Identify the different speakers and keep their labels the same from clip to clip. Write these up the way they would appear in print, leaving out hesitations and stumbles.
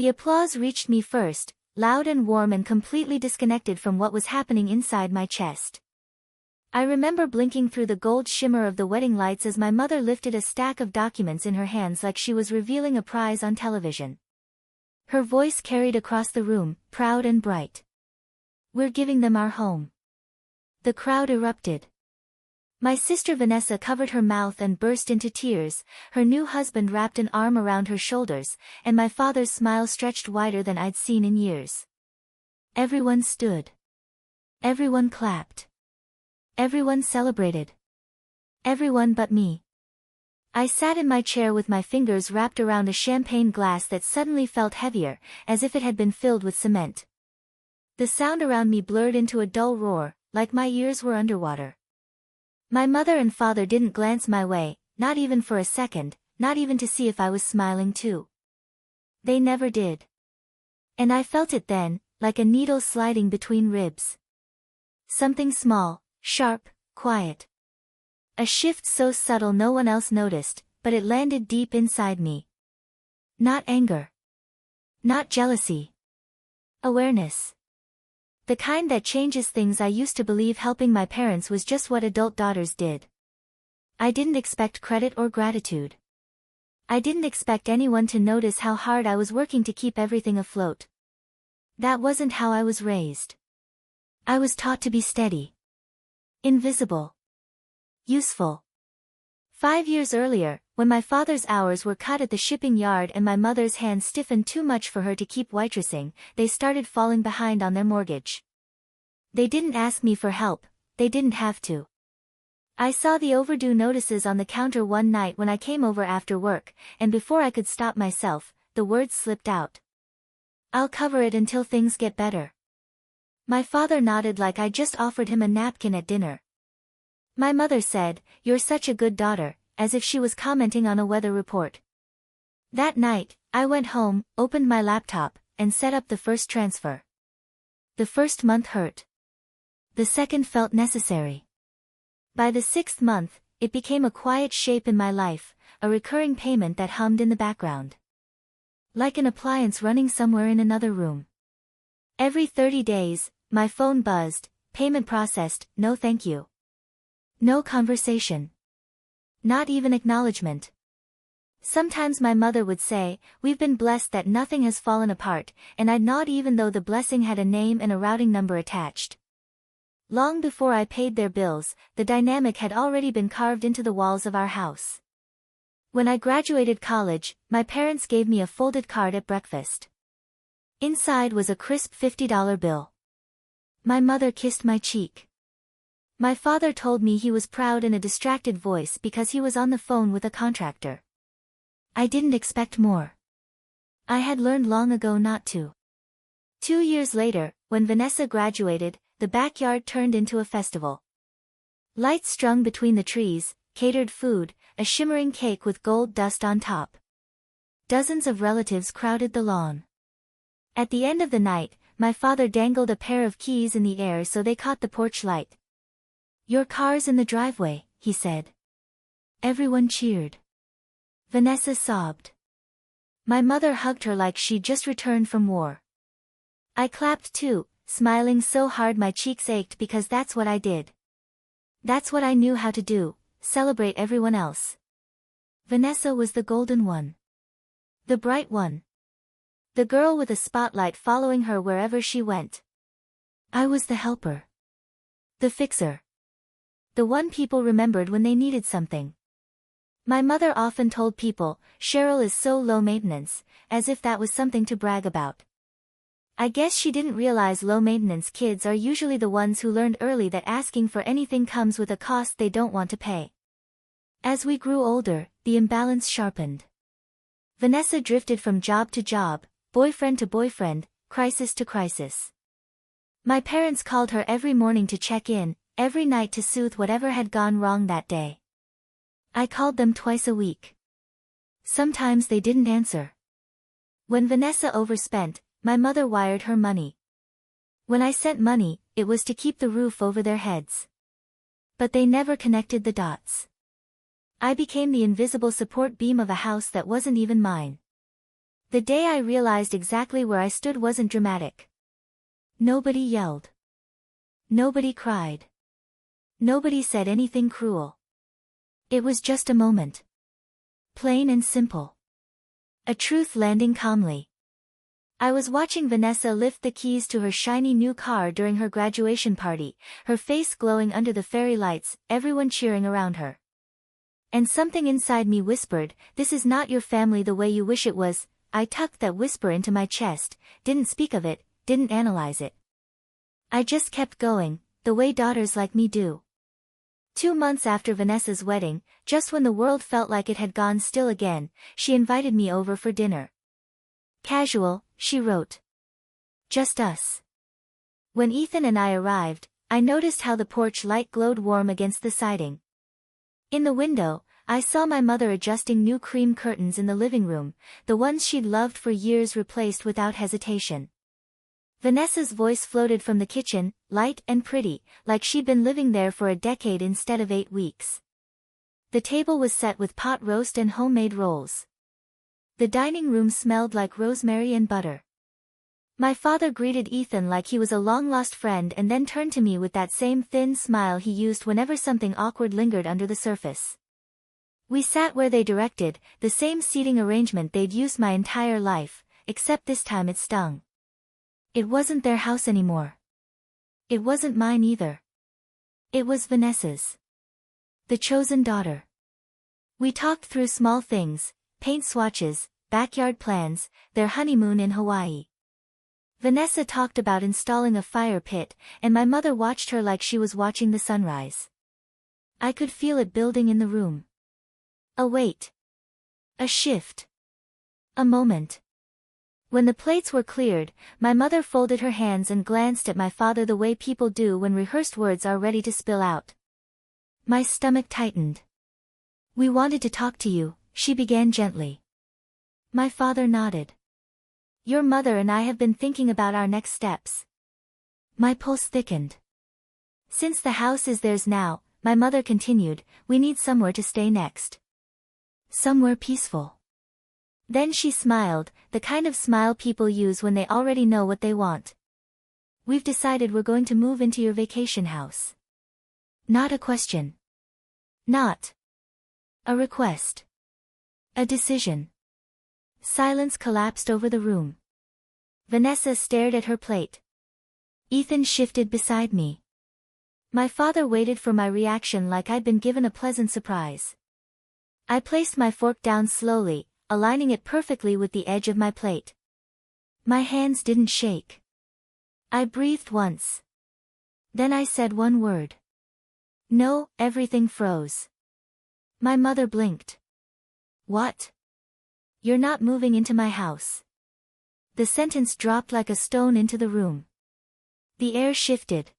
Speaker 1: The applause reached me first, loud and warm and completely disconnected from what was happening inside my chest. I remember blinking through the gold shimmer of the wedding lights as my mother lifted a stack of documents in her hands like she was revealing a prize on television. Her voice carried across the room, proud and bright. "We're giving them our home." The crowd erupted. My sister Vanessa covered her mouth and burst into tears, her new husband wrapped an arm around her shoulders, and my father's smile stretched wider than I'd seen in years. Everyone stood. Everyone clapped. Everyone celebrated. Everyone but me. I sat in my chair with my fingers wrapped around a champagne glass that suddenly felt heavier, as if it had been filled with cement. The sound around me blurred into a dull roar, like my ears were underwater. My mother and father didn't glance my way, not even for a second, not even to see if I was smiling too. They never did. And I felt it then, like a needle sliding between ribs. Something small, sharp, quiet. A shift so subtle no one else noticed, but it landed deep inside me. Not anger. Not jealousy. Awareness. The kind that changes things. I used to believe helping my parents was just what adult daughters did. I didn't expect credit or gratitude. I didn't expect anyone to notice how hard I was working to keep everything afloat. That wasn't how I was raised. I was taught to be steady. Invisible. Useful. 5 years earlier, when my father's hours were cut at the shipping yard and my mother's hands stiffened too much for her to keep waitressing, they started falling behind on their mortgage. They didn't ask me for help, they didn't have to. I saw the overdue notices on the counter one night when I came over after work, and before I could stop myself, the words slipped out. "I'll cover it until things get better." My father nodded like I just offered him a napkin at dinner. My mother said, "You're such a good daughter," as if she was commenting on a weather report. That night, I went home, opened my laptop, and set up the first transfer. The first month hurt. The second felt necessary. By the 6th month, it became a quiet shape in my life, a recurring payment that hummed in the background. Like an appliance running somewhere in another room. Every 30 days, my phone buzzed, "Payment processed, no thank you." No conversation. Not even acknowledgement. Sometimes my mother would say, "We've been blessed that nothing has fallen apart," and I'd nod even though the blessing had a name and a routing number attached. Long before I paid their bills, the dynamic had already been carved into the walls of our house. When I graduated college, my parents gave me a folded card at breakfast. Inside was a crisp $50 bill. My mother kissed my cheek. My father told me he was proud in a distracted voice because he was on the phone with a contractor. I didn't expect more. I had learned long ago not to. 2 years later, when Vanessa graduated, the backyard turned into a festival. Lights strung between the trees, catered food, a shimmering cake with gold dust on top. Dozens of relatives crowded the lawn. At the end of the night, my father dangled a pair of keys in the air so they caught the porch light. "Your car's in the driveway," he said. Everyone cheered. Vanessa sobbed. My mother hugged her like she'd just returned from war. I clapped too, smiling so hard my cheeks ached because that's what I did. That's what I knew how to do, celebrate everyone else. Vanessa was the golden one. The bright one. The girl with a spotlight following her wherever she went. I was the helper. The fixer. The one people remembered when they needed something. My mother often told people, "Cheryl is so low maintenance," as if that was something to brag about. I guess she didn't realize low-maintenance kids are usually the ones who learned early that asking for anything comes with a cost they don't want to pay. As we grew older, the imbalance sharpened. Vanessa drifted from job to job, boyfriend to boyfriend, crisis to crisis. My parents called her every morning to check in, every night to soothe whatever had gone wrong that day. I called them twice a week. Sometimes they didn't answer. When Vanessa overspent, my mother wired her money. When I sent money, it was to keep the roof over their heads. But they never connected the dots. I became the invisible support beam of a house that wasn't even mine. The day I realized exactly where I stood wasn't dramatic. Nobody yelled. Nobody cried. Nobody said anything cruel. It was just a moment. Plain and simple. A truth landing calmly. I was watching Vanessa lift the keys to her shiny new car during her graduation party, her face glowing under the fairy lights, everyone cheering around her. And something inside me whispered, "This is not your family the way you wish it was." I tucked that whisper into my chest, didn't speak of it, didn't analyze it. I just kept going, the way daughters like me do. 2 months after Vanessa's wedding, just when the world felt like it had gone still again, she invited me over for dinner. Casual, she wrote. Just us. When Ethan and I arrived, I noticed how the porch light glowed warm against the siding. In the window, I saw my mother adjusting new cream curtains in the living room, the ones she'd loved for years replaced without hesitation. Vanessa's voice floated from the kitchen, light and pretty, like she'd been living there for a decade instead of 8 weeks. The table was set with pot roast and homemade rolls. The dining room smelled like rosemary and butter. My father greeted Ethan like he was a long-lost friend and then turned to me with that same thin smile he used whenever something awkward lingered under the surface. We sat where they directed, the same seating arrangement they'd used my entire life, except this time it stung. It wasn't their house anymore. It wasn't mine either. It was Vanessa's. The chosen daughter. We talked through small things, paint swatches, backyard plans, their honeymoon in Hawaii. Vanessa talked about installing a fire pit, and my mother watched her like she was watching the sunrise. I could feel it building in the room. A wait. A shift. A moment. When the plates were cleared, my mother folded her hands and glanced at my father the way people do when rehearsed words are ready to spill out. My stomach tightened. "We wanted to talk to you," she began gently. My father nodded. "Your mother and I have been thinking about our next steps." My pulse thickened. "Since the house is theirs now," my mother continued, "we need somewhere to stay next. Somewhere peaceful." Then she smiled, the kind of smile people use when they already know what they want. "We've decided we're going to move into your vacation house." Not a question. Not a request. A decision. Silence collapsed over the room. Vanessa stared at her plate. Ethan shifted beside me. My father waited for my reaction like I'd been given a pleasant surprise. I placed my fork down slowly, aligning it perfectly with the edge of my plate. My hands didn't shake. I breathed once. Then I said one word. No, everything froze. My mother blinked. "What? You're not moving into my house." The sentence dropped like a stone into the room. The air shifted.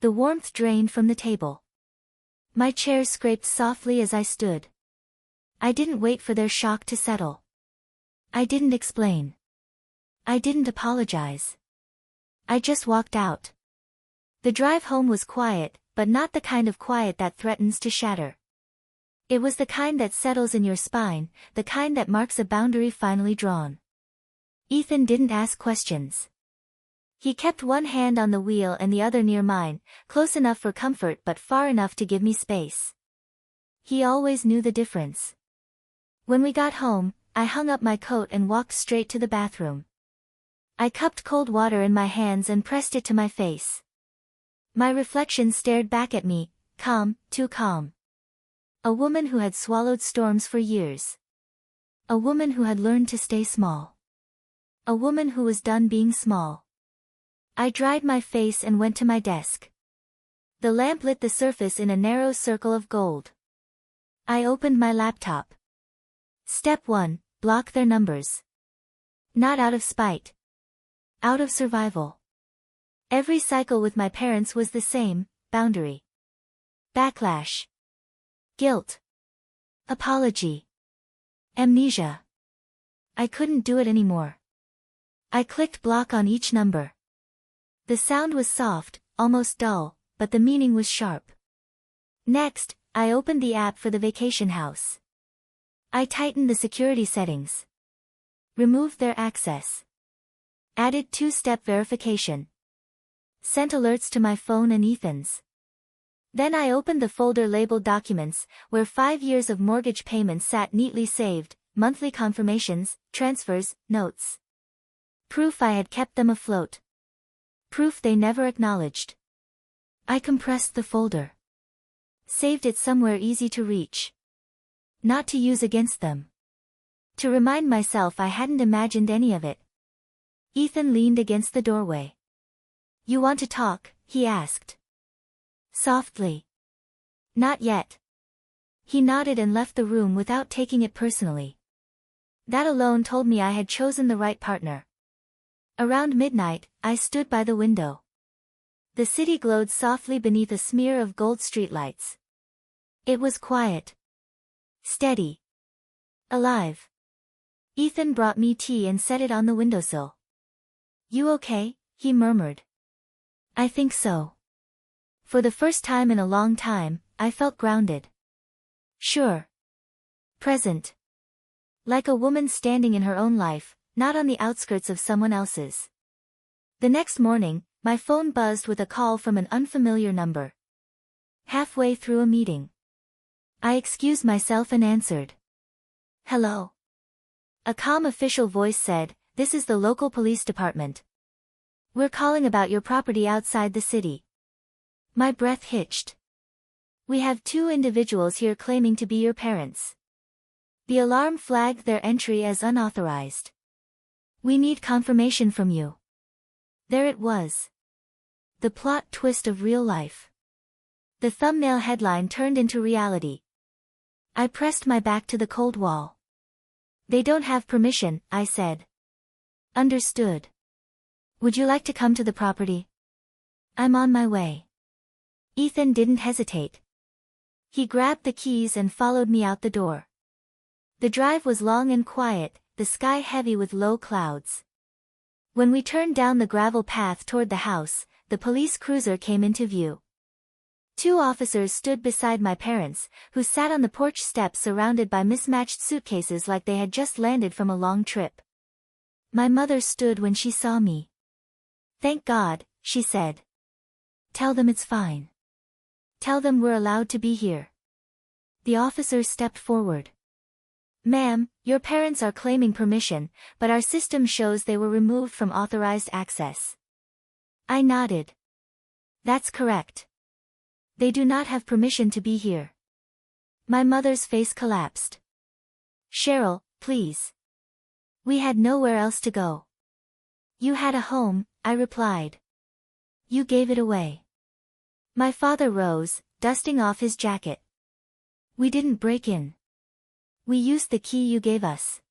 Speaker 1: The warmth drained from the table. My chair scraped softly as I stood. I didn't wait for their shock to settle. I didn't explain. I didn't apologize. I just walked out. The drive home was quiet, but not the kind of quiet that threatens to shatter. It was the kind that settles in your spine, the kind that marks a boundary finally drawn. Ethan didn't ask questions. He kept one hand on the wheel and the other near mine, close enough for comfort but far enough to give me space. He always knew the difference. When we got home, I hung up my coat and walked straight to the bathroom. I cupped cold water in my hands and pressed it to my face. My reflection stared back at me, calm, too calm. A woman who had swallowed storms for years. A woman who had learned to stay small. A woman who was done being small. I dried my face and went to my desk. The lamp lit the surface in a narrow circle of gold. I opened my laptop. Step 1, block their numbers. Not out of spite. Out of survival. Every cycle with my parents was the same, boundary. Backlash. Guilt. Apology. Amnesia. I couldn't do it anymore. I clicked block on each number. The sound was soft, almost dull, but the meaning was sharp. Next, I opened the app for the vacation house. I tightened the security settings. Removed their access. Added two-step verification. Sent alerts to my phone and Ethan's. Then I opened the folder labeled Documents, where 5 years of mortgage payments sat neatly saved, monthly confirmations, transfers, notes. Proof I had kept them afloat. Proof they never acknowledged. I compressed the folder. Saved it somewhere easy to reach. Not to use against them. To remind myself I hadn't imagined any of it. Ethan leaned against the doorway. "You want to talk?" he asked. Softly. "Not yet." He nodded and left the room without taking it personally. That alone told me I had chosen the right partner. Around midnight, I stood by the window. The city glowed softly beneath a smear of gold streetlights. It was quiet. Steady. Alive. Ethan brought me tea and set it on the windowsill. "You okay?" he murmured. "I think so." For the first time in a long time, I felt grounded. Sure. Present. Like a woman standing in her own life, not on the outskirts of someone else's. The next morning, my phone buzzed with a call from an unfamiliar number. Halfway through a meeting. I excused myself and answered. "Hello." A calm official voice said, "This is the local police department. We're calling about your property outside the city." My breath hitched. "We have 2 individuals here claiming to be your parents." The alarm flagged their entry as unauthorized. "We need confirmation from you." There it was. The plot twist of real life. The thumbnail headline turned into reality. I pressed my back to the cold wall. "They don't have permission," I said. "Understood. Would you like to come to the property?" "I'm on my way." Ethan didn't hesitate. He grabbed the keys and followed me out the door. The drive was long and quiet, the sky heavy with low clouds. When we turned down the gravel path toward the house, the police cruiser came into view. 2 officers stood beside my parents, who sat on the porch steps surrounded by mismatched suitcases like they had just landed from a long trip. My mother stood when she saw me. "Thank God," she said. "Tell them it's fine. Tell them we're allowed to be here." The officer stepped forward. "Ma'am, your parents are claiming permission, but our system shows they were removed from authorized access." I nodded. "That's correct. They do not have permission to be here." My mother's face collapsed. "Cheryl, please. We had nowhere else to go." "You had a home," I replied. "You gave it away." My father rose, dusting off his jacket. "We didn't break in. We used the key you gave us."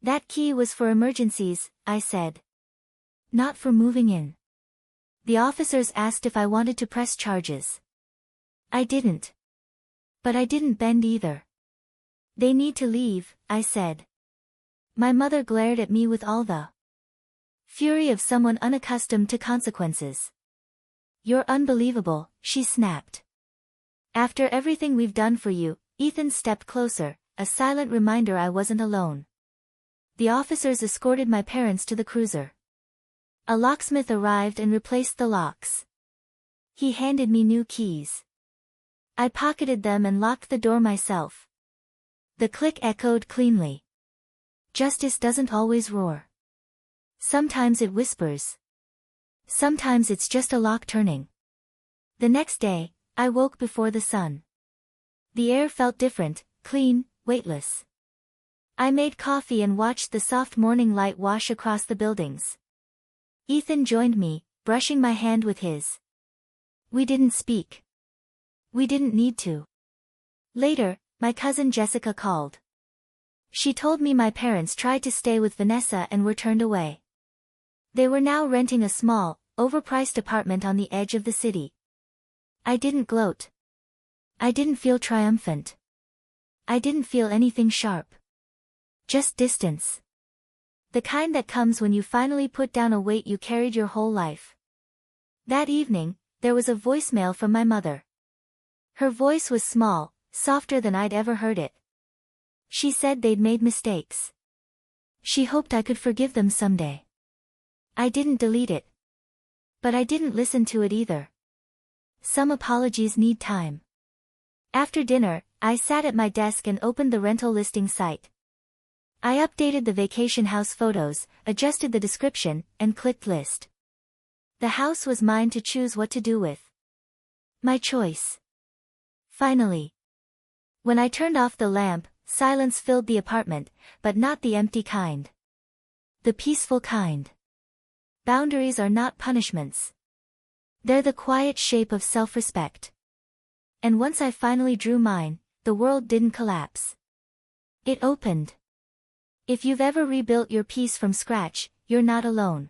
Speaker 1: "That key was for emergencies," I said. "Not for moving in." The officers asked if I wanted to press charges. I didn't. But I didn't bend either. "They need to leave," I said. My mother glared at me with all the fury of someone unaccustomed to consequences. "You're unbelievable," she snapped. "After everything we've done for you," Ethan stepped closer, a silent reminder I wasn't alone. The officers escorted my parents to the cruiser. A locksmith arrived and replaced the locks. He handed me new keys. I pocketed them and locked the door myself. The click echoed cleanly. Justice doesn't always roar. Sometimes it whispers. Sometimes it's just a lock turning. The next day, I woke before the sun. The air felt different, clean, weightless. I made coffee and watched the soft morning light wash across the buildings. Ethan joined me, brushing my hand with his. We didn't speak. We didn't need to. Later, my cousin Jessica called. She told me my parents tried to stay with Vanessa and were turned away. They were now renting a small, overpriced apartment on the edge of the city. I didn't gloat. I didn't feel triumphant. I didn't feel anything sharp. Just distance. The kind that comes when you finally put down a weight you carried your whole life. That evening, there was a voicemail from my mother. Her voice was small, softer than I'd ever heard it. She said they'd made mistakes. She hoped I could forgive them someday. I didn't delete it. But I didn't listen to it either. Some apologies need time. After dinner, I sat at my desk and opened the rental listing site. I updated the vacation house photos, adjusted the description, and clicked list. The house was mine to choose what to do with. My choice. Finally. When I turned off the lamp, silence filled the apartment, but not the empty kind. The peaceful kind. Boundaries are not punishments. They're the quiet shape of self-respect. And once I finally drew mine, the world didn't collapse. It opened. If you've ever rebuilt your peace from scratch, you're not alone.